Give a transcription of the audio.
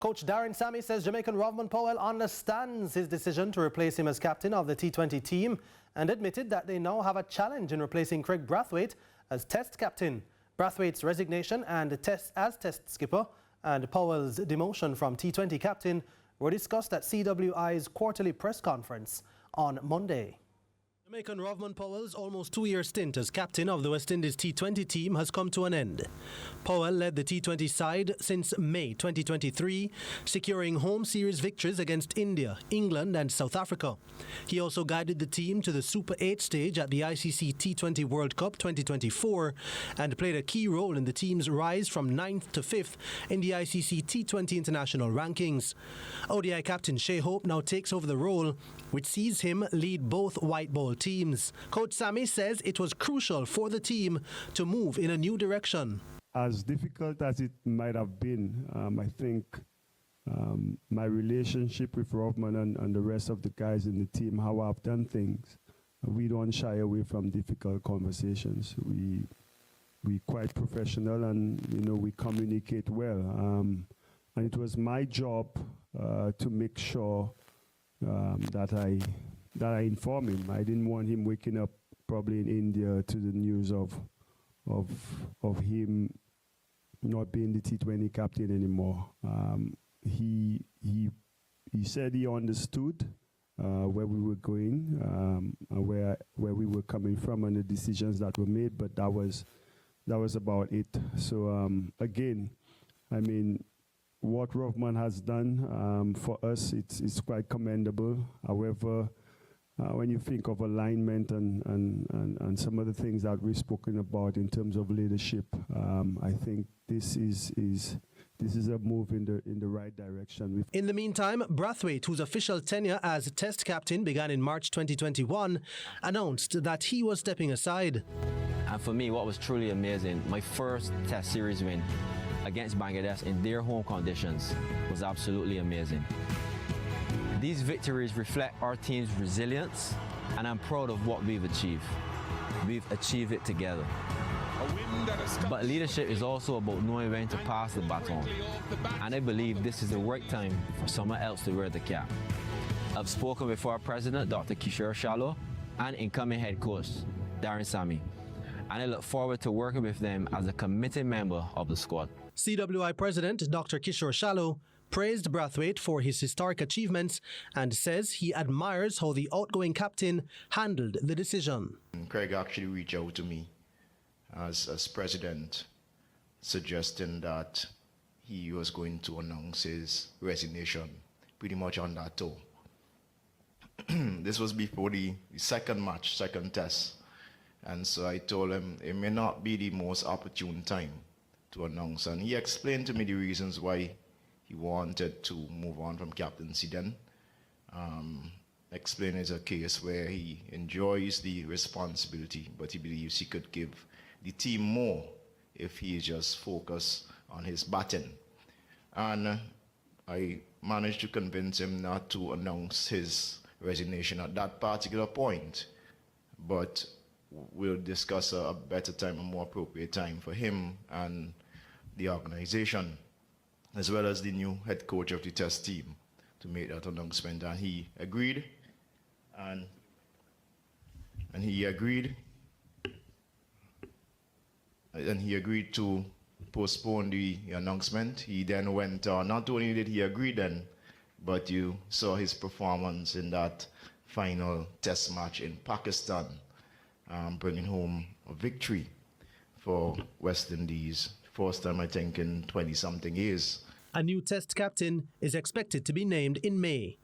Coach Darren Sammy says Jamaican Rovman Powell understands his decision to replace him as captain of the T20 team and admitted that they now have a challenge in replacing Craig Brathwaite as test captain. Brathwaite's resignation and as test skipper and Powell's demotion from T20 captain were discussed at CWI's quarterly press conference on Monday. Jamaican Rovman Powell's almost two-year stint as captain of the West Indies T20 team has come to an end. Powell led the T20 side since May 2023, securing home series victories against India, England and South Africa. He also guided the team to the Super 8 stage at the ICC T20 World Cup 2024 and played a key role in the team's rise from 9th to 5th in the ICC T20 international rankings. ODI captain Shea Hope now takes over the role, which sees him lead both white ball teams. Coach Sammy says it was crucial for the team to move in a new direction. As difficult as it might have been, I think my relationship with Rovman and the rest of the guys in the team, how I've done things, we don't shy away from difficult conversations. We quite professional and we communicate well. And it was my job to make sure that I inform him. I didn't want him waking up probably in India to the news of him not being the T20 captain anymore. He said he understood where we were going, where we were coming from, and the decisions that were made. But that was about it. So again, I mean, what Rovman has done for us, it's quite commendable. However, when you think of alignment and some of the things that we've spoken about in terms of leadership, I think this is a move in the right direction. In the meantime, Brathwaite, whose official tenure as Test captain began in March 2021, announced that he was stepping aside. And for me, what was truly amazing, my first Test series win against Bangladesh in their home conditions was absolutely amazing. These victories reflect our team's resilience, and I'm proud of what we've achieved. We've achieved it together. But leadership is also about knowing when to pass the baton, and I believe this is the right time for someone else to wear the cap. I've spoken with our president, Dr. Kishore Shallow, and incoming head coach, Darren Sammy, and I look forward to working with them as a committed member of the squad. CWI President Dr. Kishore Shallow praised Brathwaite for his historic achievements and says he admires how the outgoing captain handled the decision. Craig actually reached out to me as president, suggesting that he was going to announce his resignation pretty much on that tone. This was before the second test. And so I told him it may not be the most opportune time to announce. And he explained to me the reasons why he wanted to move on from captaincy then. Explain it's a case where he enjoys the responsibility, but he believes he could give the team more if he just focused on his batting. And I managed to convince him not to announce his resignation at that particular point, but we'll discuss a better time, a more appropriate time for him and the organization, as well as the new head coach of the Test team, to make that announcement. And he agreed, and he agreed to postpone the announcement. He then went on. Not only did he agree then, but you saw his performance in that final Test match in Pakistan, bringing home a victory for West Indies. First time, I think, in 20-something years. A new Test captain is expected to be named in May.